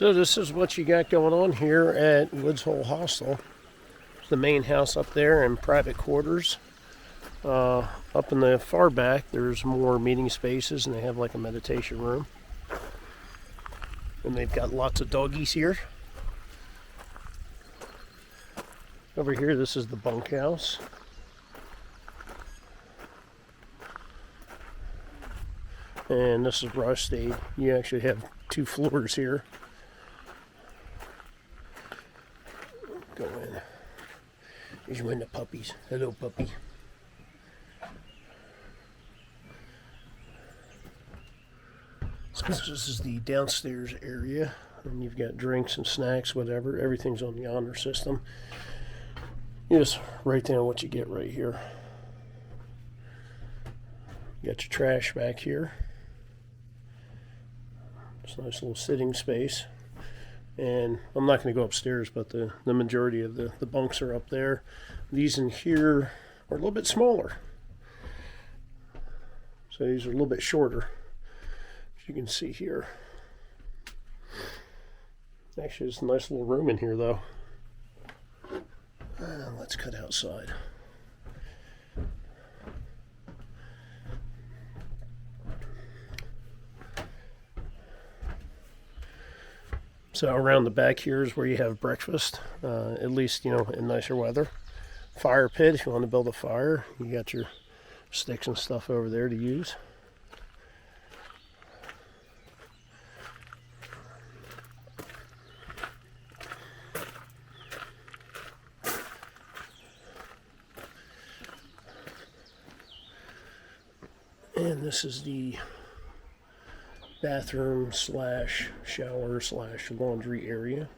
So this is what you got going on here at Woods Hole Hostel. It's the main house up there and private quarters. Up in the far back there's more meeting spaces, and they have like a meditation room. And they've got lots of doggies here. Over here, this is the bunkhouse. And this is where I stayed. You actually have 2 floors here. Go in. These are the puppies. Hello, puppy. So this is the downstairs area. And you've got drinks and snacks, whatever. Everything's on the honor system. You just write down what you get right here. You got your trash back here. It's a nice little sitting space. And I'm not going to go upstairs, but the majority of the bunks are up there. These in here are a little bit smaller. So these are a little bit shorter, as you can see here. Actually, it's a nice little room in here, though. Let's cut outside. So around the back here is where you have breakfast, at least, in nicer weather. Fire pit, if you want to build a fire. You got your sticks and stuff over there to use. And this is the bathroom slash shower slash laundry area.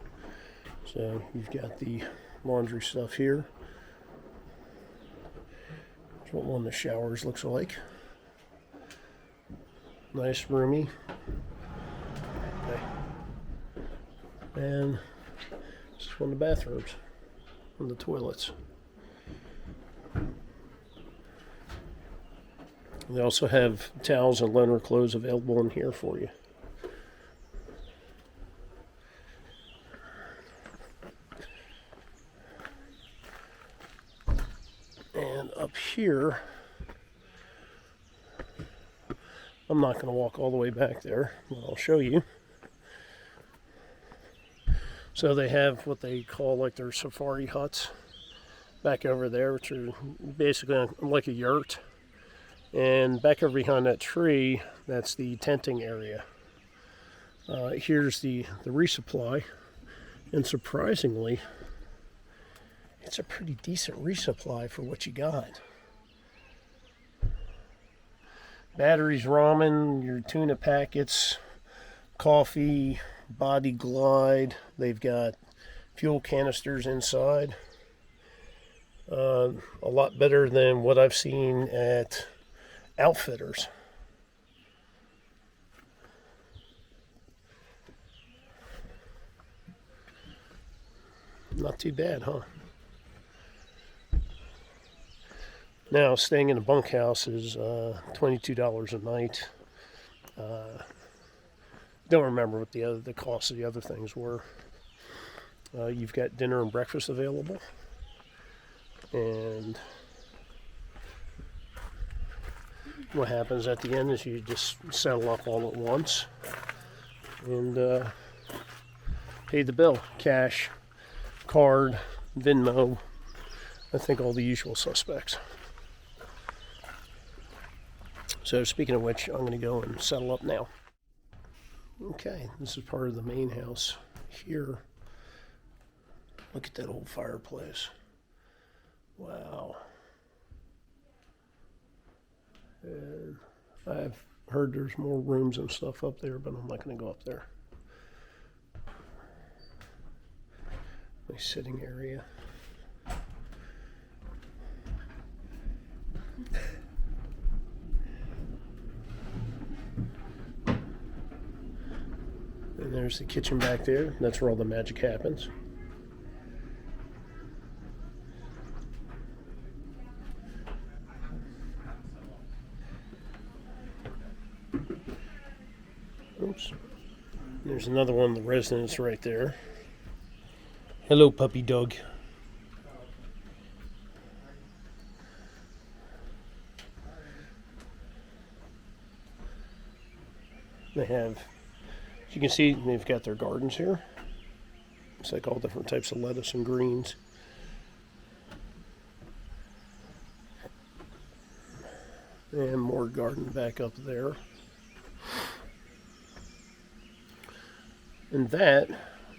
So you've got the laundry stuff here. That's what one of the showers looks like. Nice, roomy. Okay. And this is one of the bathrooms and the toilets. They also have towels and linen clothes available in here for you. And up here, I'm not going to walk all the way back there, but I'll show you. So they have what they call like their safari huts back over there, which are basically like a yurt. And back over behind that tree, that's the tenting area. Here's the resupply. And surprisingly, it's a pretty decent resupply for what you got. Batteries, ramen, your tuna packets, coffee, body glide. They've got fuel canisters inside. A lot better than what I've seen at Outfitters. Not too bad, huh? Now, staying in a bunkhouse is $22 a night. Don't remember what the cost of the other things were. You've got dinner and breakfast available, and what happens at the end is you just settle up all at once and pay the bill. Cash, card, Venmo, I think all the usual suspects. So speaking of which, I'm going to go and settle up now. Okay, this is part of the main house here. Look at that old fireplace. Wow. And I've heard there's more rooms and stuff up there, but I'm not going to go up there. Nice sitting area. And there's the kitchen back there. That's where all the magic happens. Oops. There's another one of the residents right there. Hello, puppy dog. They have, as you can see, they've got their gardens here. It's like all different types of lettuce and greens. And more garden back up there. And that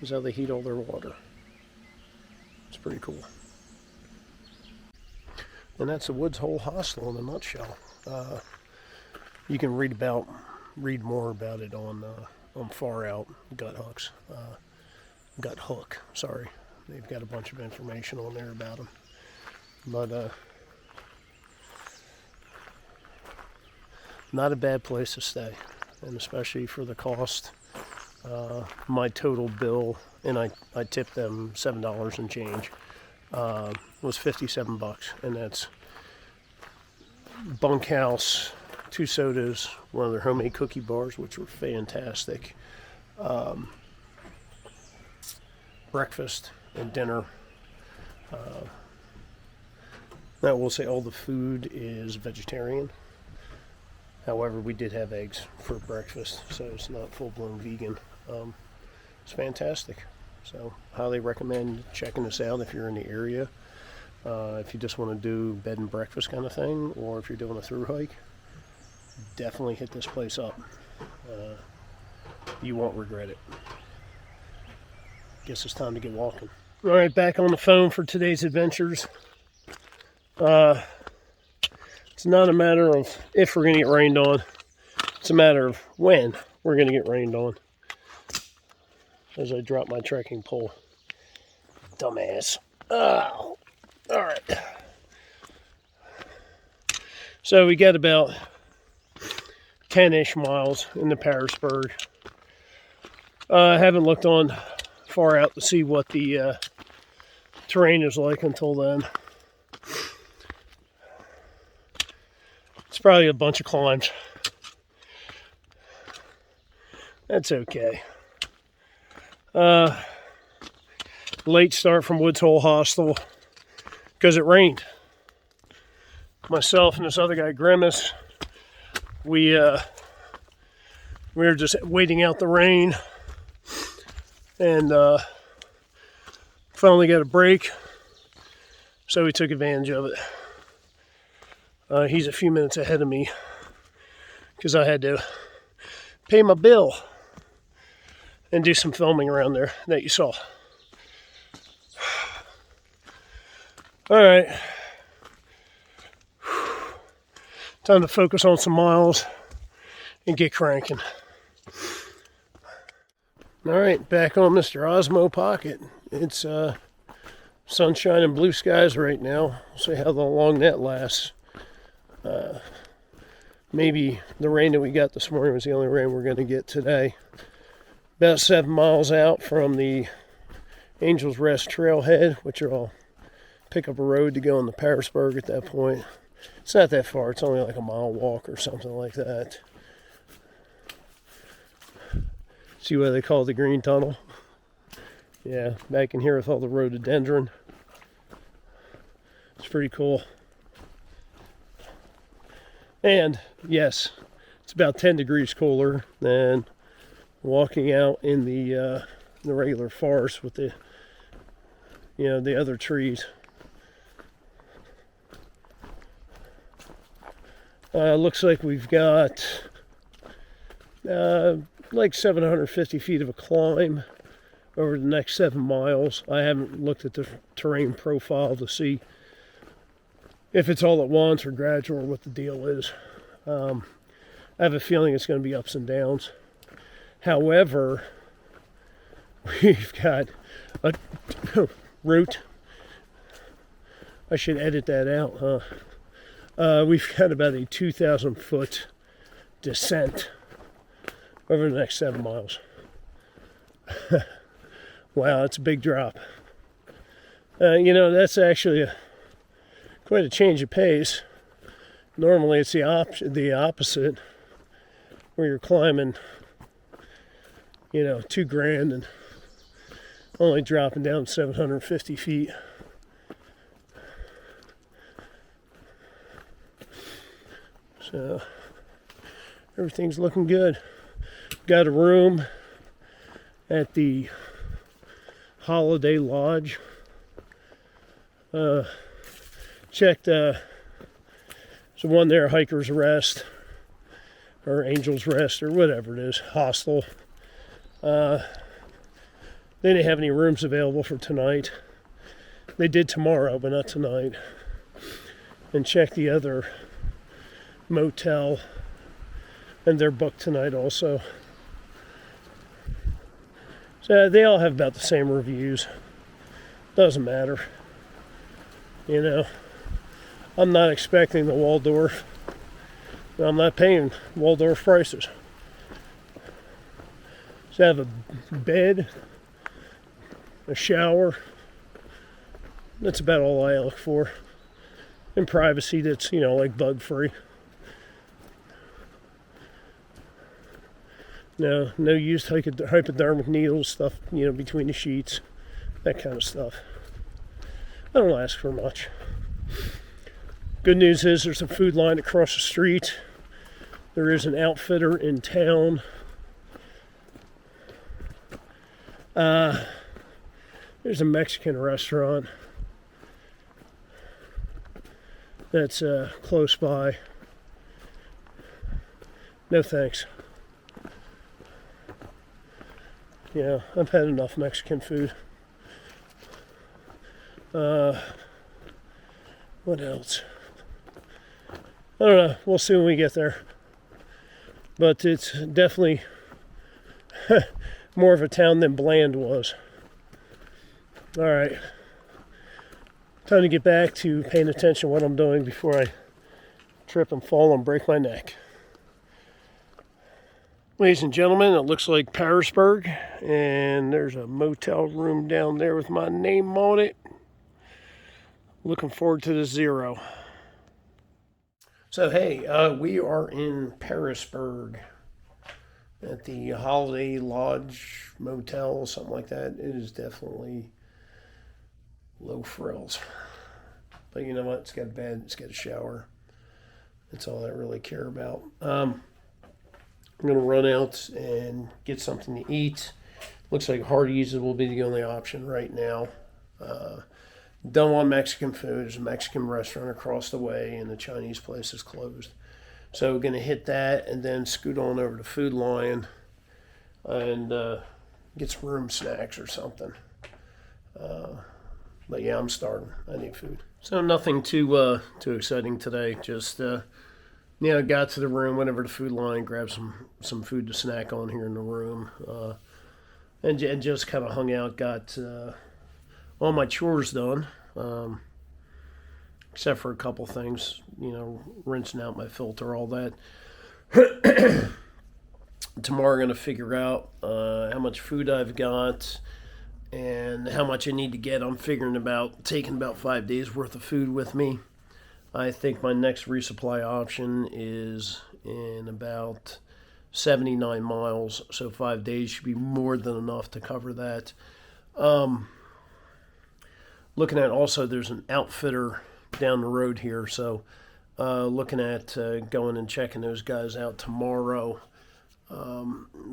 is how they heat all their water. It's pretty cool. And that's the Woods Hole Hostel in a nutshell. You can read more about it on Far Out Gut Hook. Sorry, they've got a bunch of information on there about them. But not a bad place to stay, and especially for the cost. My total bill, and I tipped them $7 and change, was $57, and that's bunkhouse, 2 sodas, one of their homemade cookie bars, which were fantastic, breakfast and dinner. I will say all the food is vegetarian. However, we did have eggs for breakfast, so it's not full-blown vegan. It's fantastic. So, highly recommend checking this out if you're in the area. If you just want to do bed and breakfast kind of thing, or if you're doing a thru hike, definitely hit this place up. You won't regret it. Guess it's time to get walking. All right, back on the phone for today's adventures. It's not a matter of if we're going to get rained on. It's a matter of when we're going to get rained on. As I drop my trekking pole. Dumbass. Oh, all right. So we got about 10-ish miles into Parisburg. I haven't looked on Far Out to see what the terrain is like until then. It's probably a bunch of climbs. That's okay. Late start from Woods Hole Hostel because it rained. Myself and this other guy, Grimace, we were just waiting out the rain, and finally got a break, so we took advantage of it. He's a few minutes ahead of me because I had to pay my bill and do some filming around there that you saw. All right. Time to focus on some miles and get cranking. All right, back on Mr. Osmo Pocket. It's sunshine and blue skies right now. We'll see how long that lasts. Maybe the rain that we got this morning was the only rain we're going to get today. About 7 miles out from the Angel's Rest trailhead, which I'll pick up a road to go into Parisburg at that point. It's not that far. It's only like a mile walk or something like that. See why they call it the Green Tunnel? Yeah, back in here with all the rhododendron. It's pretty cool. And yes, it's about 10 degrees cooler than walking out in the regular forest with the other trees. Looks like we've got like 750 feet of a climb over the next 7 miles. I haven't looked at the terrain profile to see if it's all at once or gradual or what the deal is. I have a feeling it's going to be ups and downs. However, we've got a route. I should edit that out, huh? We've got about a 2,000 foot descent over the next 7 miles. Wow, that's a big drop. That's actually quite a change of pace. Normally it's the opposite, where you're climbing, $2,000 and only dropping down 750 feet. So everything's looking good. Got a room at the Holiday Lodge. Checked there's one there, Hiker's Rest or Angel's Rest or whatever it is, hostel. They didn't have any rooms available for tonight. They did tomorrow, but not tonight. And checked the other motel, and they're booked tonight also. So they all have about the same reviews. Doesn't matter. I'm not expecting the Waldorf. I'm not paying Waldorf prices. So I have a bed, a shower. That's about all I look for. And privacy that's, like bug free. No used hypodermic needles, stuff, between the sheets. That kind of stuff. I don't ask for much. Good news is there's a food line across the street. There is an outfitter in town. There's a Mexican restaurant that's close by. No thanks. I've had enough Mexican food. What else? I don't know. We'll see when we get there. But it's definitely more of a town than Bland was. All right. Time to get back to paying attention to what I'm doing before I trip and fall and break my neck. Ladies and gentlemen, it looks like Parisburg, and there's a motel room down there with my name on it. Looking forward to the 0. So, hey, we are in Parisburg at the Holiday Lodge Motel, something like that. It is definitely low frills. But you know what? It's got a bed, it's got a shower. That's all I really care about. I'm going to run out and get something to eat. Looks like Hardee's will be the only option right now. Don't want Mexican food. There's a Mexican restaurant across the way, and the Chinese place is closed. So we're going to hit that and then scoot on over to Food Lion and get some room snacks or something. But yeah, I'm starving. I need food. So nothing too exciting today. Just got to the room, went over to Food Lion, grabbed some food to snack on here in the room, and just kind of hung out. Got all my chores done, except for a couple things, rinsing out my filter, all that. Tomorrow I'm going to figure out how much food I've got and how much I need to get. I'm figuring about taking about 5 days worth of food with me. I think my next resupply option is in about 79 miles, so 5 days should be more than enough to cover that. Looking at also, there's an outfitter down the road here, so looking at going and checking those guys out tomorrow,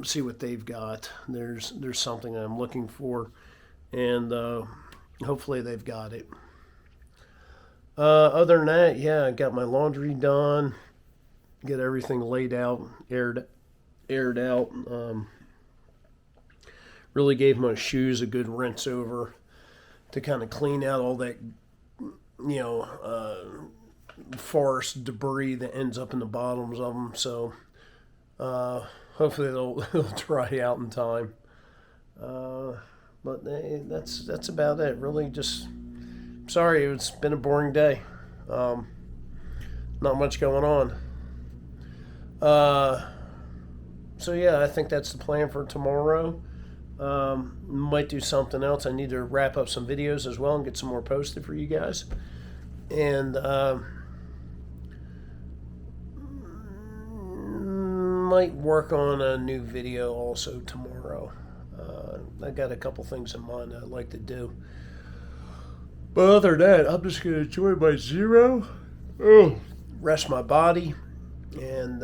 see what they've got. There's something I'm looking for, and hopefully they've got it. Other than that, I got my laundry done, get everything laid out, aired out. Really gave my shoes a good rinse over to kind of clean out all that, forest debris that ends up in the bottoms of them. So hopefully they'll dry out in time. But that's about it. Really, just sorry, it's been a boring day. Not much going on. So yeah, I think that's the plan for tomorrow. Might do something else. I need to wrap up some videos as well and get some more posted for you guys. And might work on a new video also tomorrow. I got a couple things in mind I'd like to do. But other than that, I'm just going to enjoy my zero, rest my body, and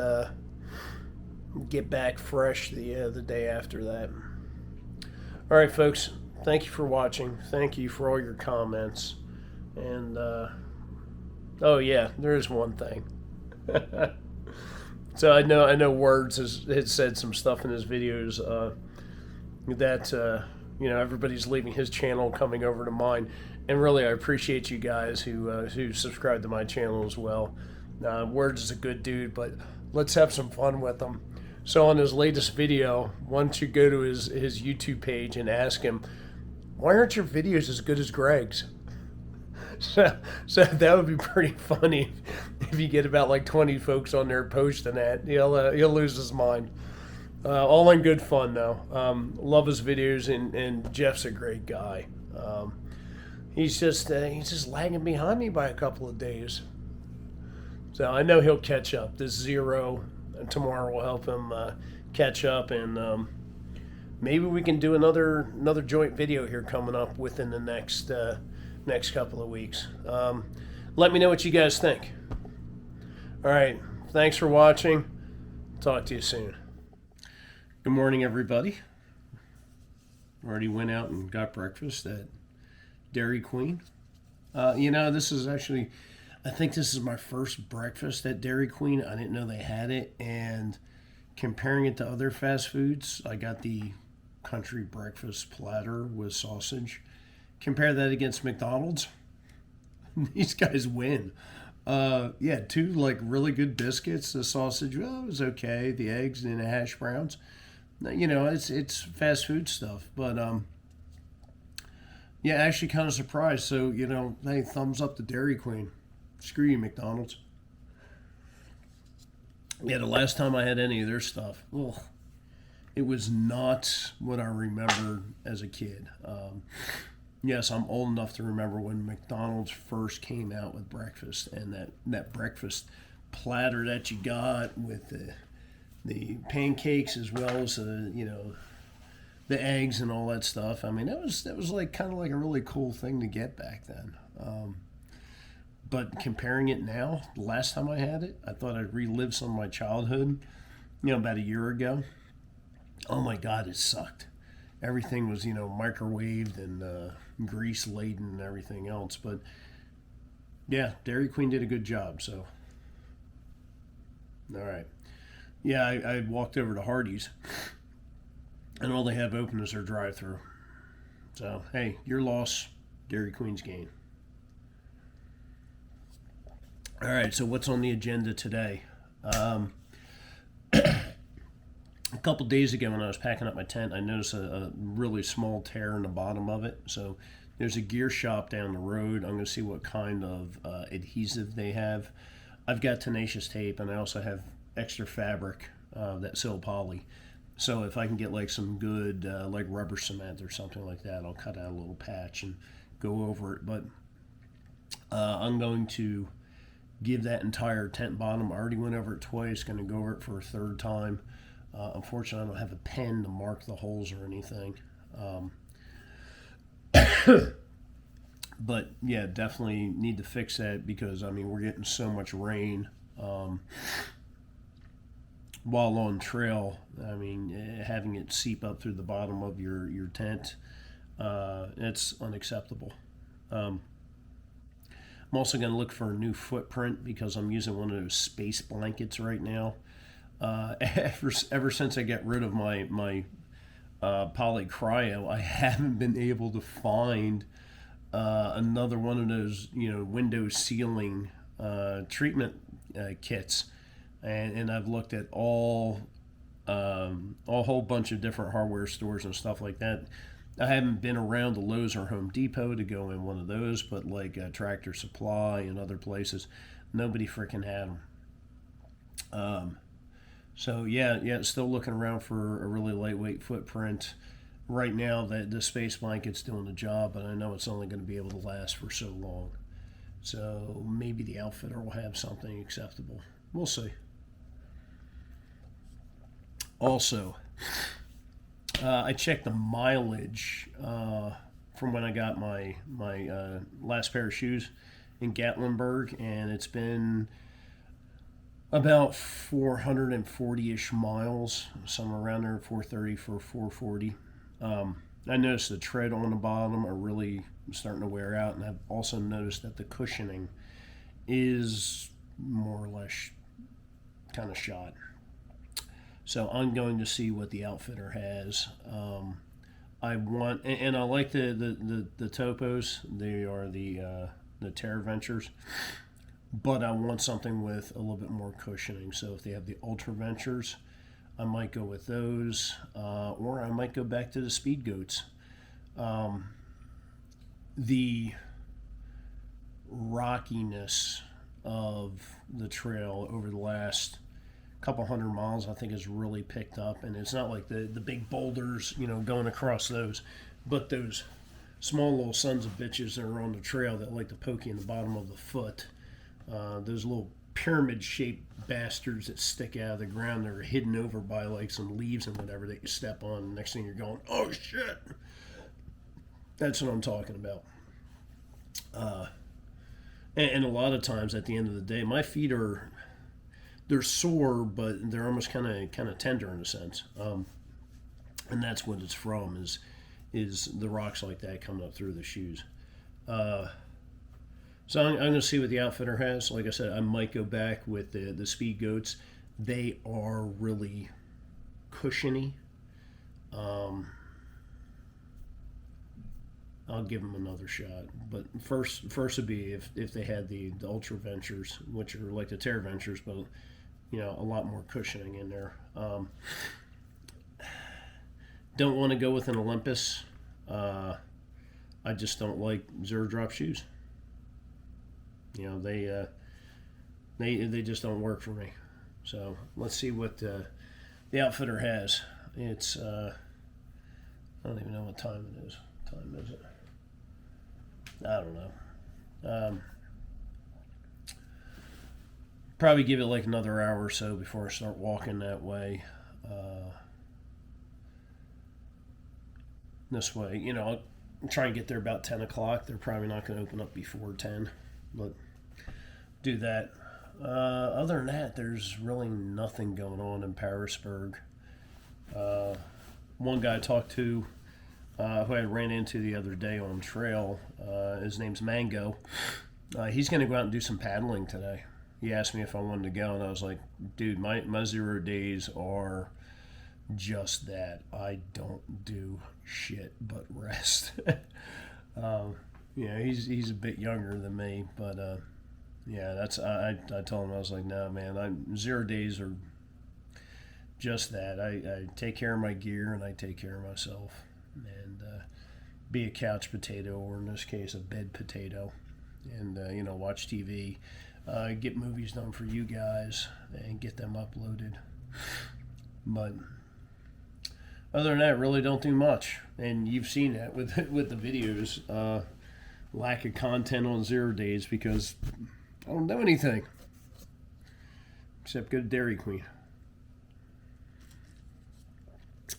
get back fresh the day after that. All right, folks. Thank you for watching. Thank you for all your comments. And oh yeah, there is one thing. So I know Words has said some stuff in his videos that everybody's leaving his channel, coming over to mine, and really I appreciate you guys who subscribe to my channel as well. Words is a good dude, but let's have some fun with him. So on his latest video, why don't you go to his YouTube page and ask him, why aren't your videos as good as Greg's? So that would be pretty funny if you get about like 20 folks on there posting that. He'll lose his mind. All in good fun though. Love his videos, and Jeff's a great guy. He's just lagging behind me by a couple of days. So I know he'll catch up. This zero tomorrow will help him catch up, and maybe we can do another joint video here coming up within the next couple of weeks. Let me know what you guys think. All right, thanks for watching. Talk to you soon. Good morning, everybody. Already went out and got breakfast at Dairy Queen. This is actually, I think this is my first breakfast at Dairy Queen. I didn't know they had it, and comparing it to other fast foods, I got the country breakfast platter with sausage. Compare that against McDonald's. These guys win. Two like really good biscuits. The sausage, well, it was okay. The eggs and the hash browns. It's fast food stuff, but actually kind of surprised. So hey, thumbs up to Dairy Queen. Screw you, McDonald's. Yeah, the last time I had any of their stuff, it was not what I remembered as a kid. Yes, I'm old enough to remember when McDonald's first came out with breakfast, and that breakfast platter that you got with the pancakes as well as the eggs and all that stuff. I mean, that was like kind of like a really cool thing to get back then. But comparing it now, the last time I had it, I thought I'd relive some of my childhood. About a year ago. Oh my God, it sucked. Everything was microwaved and grease laden and everything else. But yeah, Dairy Queen did a good job. So all right. Yeah, I walked over to Hardee's, and all they have open is their drive-thru. So, hey, your loss, Dairy Queen's gain. All right, so what's on the agenda today? A couple days ago when I was packing up my tent, I noticed a really small tear in the bottom of it. So there's a gear shop down the road. I'm going to see what kind of adhesive they have. I've got tenacious tape, and I also have extra fabric, that sil poly. So if I can get like some good like rubber cement or something like that, I'll cut out a little patch and go over it. But I'm going to give that entire tent bottom. I already went over it twice, going to go over it for a third time. Unfortunately, I don't have a pen to mark the holes or anything. But yeah, definitely need to fix that because we're getting so much rain while on trail. Having it seep up through the bottom of your tent, it's unacceptable. I'm also going to look for a new footprint because I'm using one of those space blankets right now. Ever since I got rid of my poly cryo, I haven't been able to find another one of those window sealing treatment kits, and I've looked at a whole bunch of different hardware stores and stuff like that. I haven't been around the Lowe's or Home Depot to go in one of those, but like Tractor Supply and other places, nobody freaking had them. So yeah, still looking around for a really lightweight footprint. Right now, the space blanket's doing the job, but I know it's only going to be able to last for so long. So maybe the outfitter will have something acceptable. We'll see. Also, I checked the mileage from when I got my last pair of shoes in Gatlinburg, and it's been about 440-ish miles, somewhere around there, 430 for 440. I noticed the tread on the bottom are really starting to wear out, and I've also noticed that the cushioning is more or less kind of shot. So I'm going to see what the outfitter has. I want, and I like the topos. They are the Terra Ventures, but I want something with a little bit more cushioning. So if they have the Ultra Ventures, I might go with those, or I might go back to the Speed Goats. The rockiness of the trail over the last couple 100 miles, I think, has really picked up, and it's not like the big boulders, going across those, but those small little sons of bitches that are on the trail that like to poke you in the bottom of the foot. Those little pyramid-shaped bastards that stick out of the ground that are hidden over by like some leaves and whatever that you step on. And next thing you're going, oh shit! That's what I'm talking about. And a lot of times at the end of the day, my feet they're sore, but they're almost kind of tender in a sense, and that's what it's from is the rocks like that coming up through the shoes. So I'm going to see what the outfitter has. Like I said, I might go back with the Speed Goats. They are really cushiony. I'll give them another shot. But first would be if they had the Ultra Ventures, which are like the Terra Ventures, but a lot more cushioning in there. Don't want to go with an Olympus. I just don't like zero drop shoes. They just don't work for me. So let's see what the outfitter has. It's I don't even know what time it is. What time is it? I don't know. Probably give it like another hour or so before I start walking that way. This way, I'll try and get there about 10 o'clock. They're probably not going to open up before 10, but do that. Other than that, there's really nothing going on in Parisburg. One guy I talked to, who I ran into the other day on trail, his name's Mango. He's going to go out and do some paddling today. He asked me if I wanted to go, and I was like, dude, my 0 days are just that. I don't do shit but rest. He's a bit younger than me, but that's I told him, I was like, no, man, 0 days are just that. I take care of my gear and I take care of myself, and be a couch potato, or in this case a bed potato, and watch TV, get movies done for you guys and get them uploaded. But other than that, really don't do much, and you've seen that with the videos. Lack of content on 0 days because I don't do anything except go to Dairy Queen.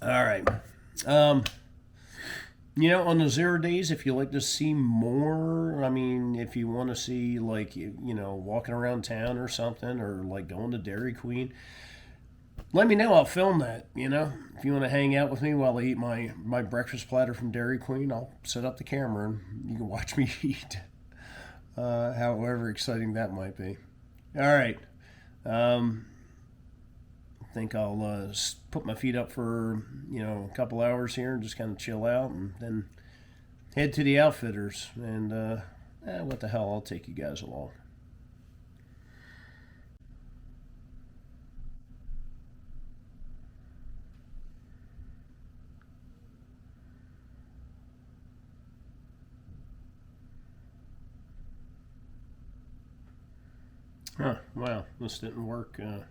All right. On the 0 days, if you like to see more, if you want to see like, walking around town or something, or like going to Dairy Queen, let me know. I'll film that. If you want to hang out with me while I eat my breakfast platter from Dairy Queen, I'll set up the camera and you can watch me eat. However exciting that might be. All right. I think I'll put my feet up for a couple hours here and just kind of chill out, and then head to the outfitters. And what the hell, I'll take you guys along. Wow, this didn't work. This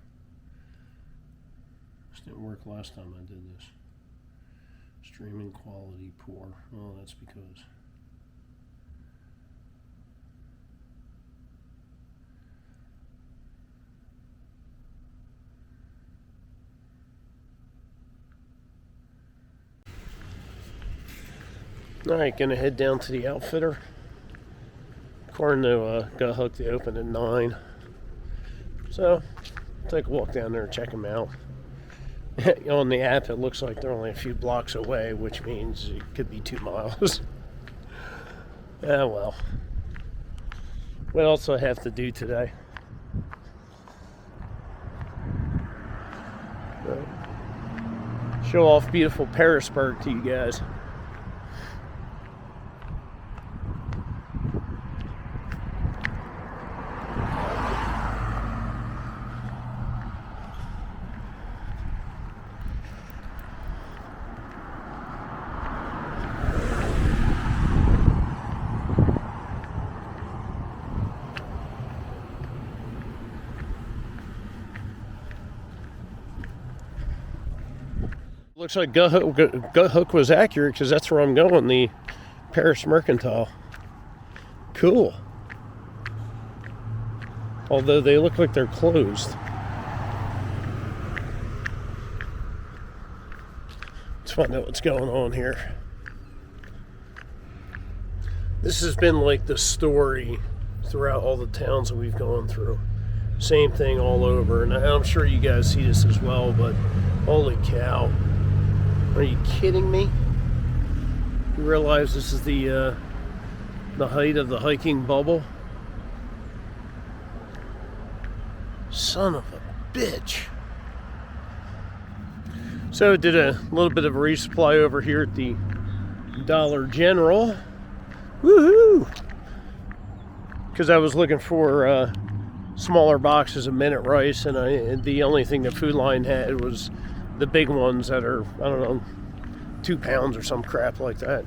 didn't work last time I did this. Streaming quality poor. Well, that's because Alright, gonna head down to the outfitter. According to Gut Hook, they open at 9. So, take a walk down there and check them out. On the app, it looks like they're only a few blocks away, which means it could be 2 miles. Ah, well. What else do I have to do today? Show off beautiful Pearisburg to you guys. Looks like Gut Hook was accurate because that's where I'm going, the Paris Mercantile. Cool. Although they look like they're closed. Let's find out what's going on here. This has been like the story throughout all the towns that we've gone through. Same thing all over. And I'm sure you guys see this as well, but holy cow. Are you kidding me? You realize this is the height of the hiking bubble? Son of a bitch. So did a little bit of a resupply over here at the Dollar General. Woohoo! Because I was looking for smaller boxes of minute rice, and the only thing the food line had was the big ones that are, I don't know, 2 pounds or some crap like that.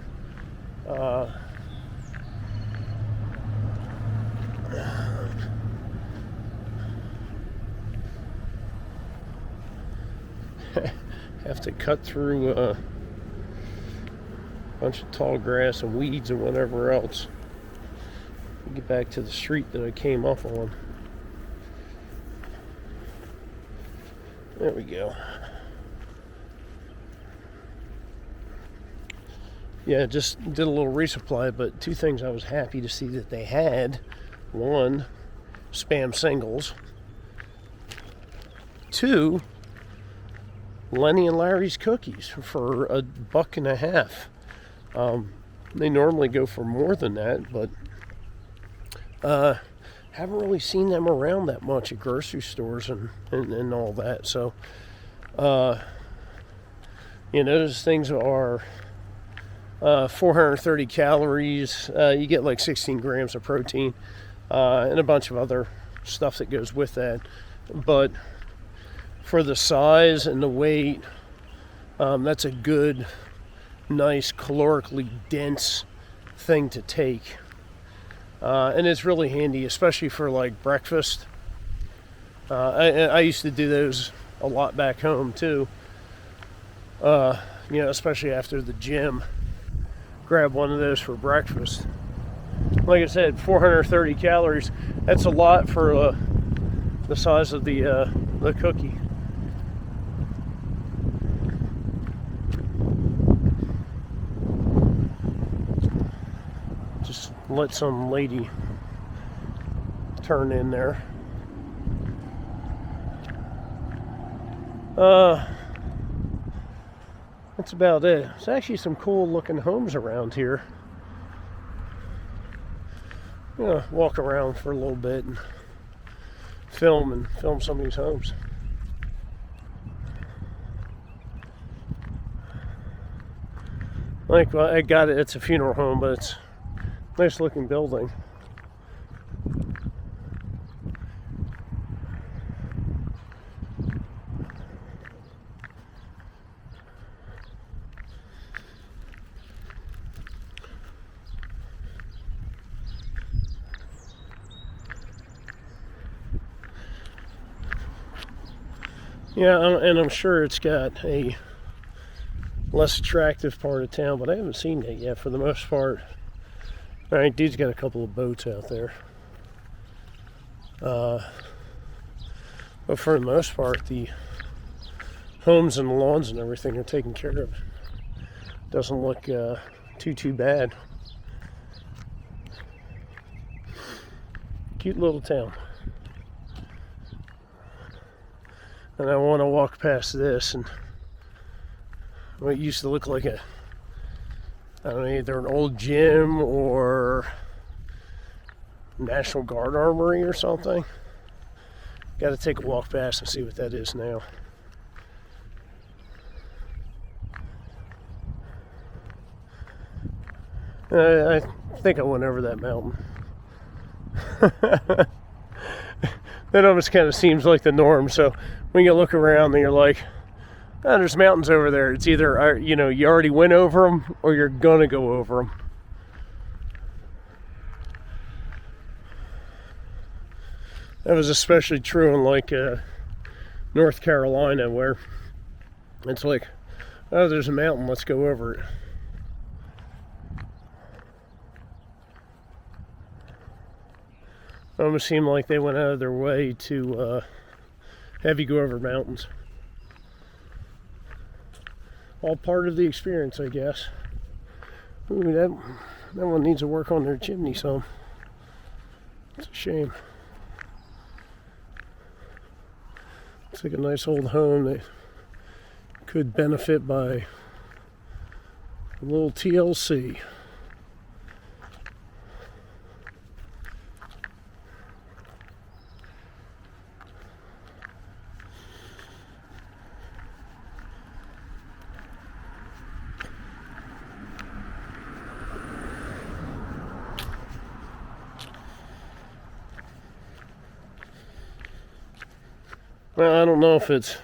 Have to cut through a bunch of tall grass and weeds and whatever else. Get back to the street that I came up on. There we go. Yeah, just did a little resupply, but 2 things I was happy to see that they had. 1, Spam singles. 2, Lenny and Larry's cookies for $1.50. They normally go for more than that, but haven't really seen them around that much at grocery stores and all that. So, those things are 430 calories. You get like 16 grams of protein and a bunch of other stuff that goes with that. But for the size and the weight, that's a good, nice, calorically dense thing to take. And it's really handy, especially for like breakfast. I used to do those a lot back home too. Especially after the gym. Grab one of those for breakfast. Like I said, 430 calories. That's a lot for the size of the cookie. Just let some lady turn in there. That's about it. There's actually some cool looking homes around here. I'm gonna walk around for a little bit and film some of these homes. I got it. It's a funeral home, but it's a nice looking building. Yeah, and I'm sure it's got a less attractive part of town, but I haven't seen it yet for the most part. All right, dude's got a couple of boats out there. But for the most part, the homes and lawns and everything are taken care of. Doesn't look too bad. Cute little town. And I want to walk past this and what used to look like a, I don't know, either an old gym or National Guard Armory or something. Got to take a walk past and see what that is now. I think I went over that mountain. That almost kind of seems like the norm. So when you look around and you're like, oh, there's mountains over there. It's either, you know, you already went over them or you're gonna go over them. That was especially true in like North Carolina, where it's like, oh, there's a mountain, let's go over it. It almost seemed like they went out of their way to have you go over mountains. All part of the experience, I guess. Ooh, that one needs to work on their chimney some. It's a shame. It's like a nice old home that could benefit by a little TLC. Well, I don't know if it's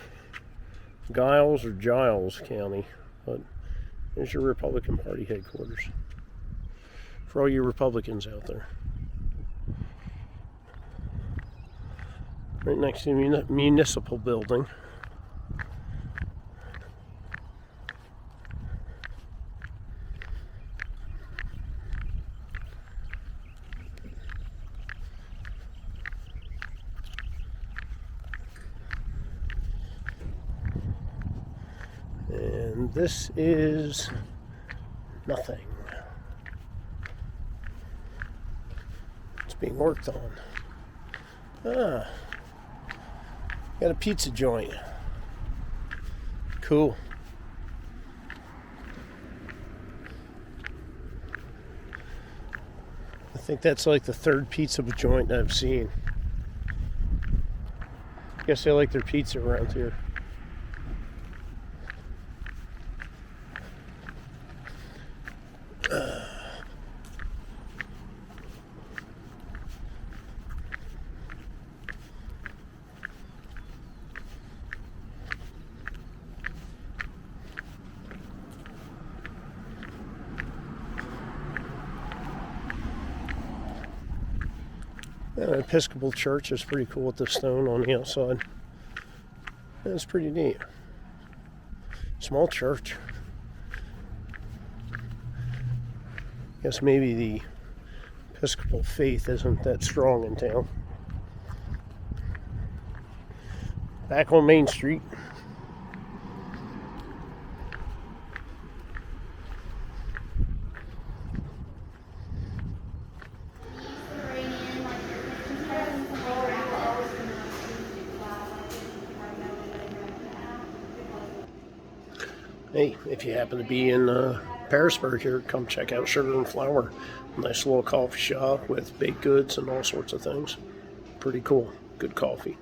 Giles or Giles County, but there's your Republican Party headquarters. For all you Republicans out there. Right next to the municipal building. And this is nothing. It's being worked on. Ah, got a pizza joint. Cool. I think that's like the third pizza joint I've seen. Guess they like their pizza around here. Episcopal church is pretty cool with the stone on the outside. That's pretty neat. Small church. Guess maybe the Episcopal faith isn't that strong in town. Back on Main Street. Hey, if you happen to be in Parisburg here, come check out Sugar and Flour. Nice little coffee shop with baked goods and all sorts of things. Pretty cool. Good coffee.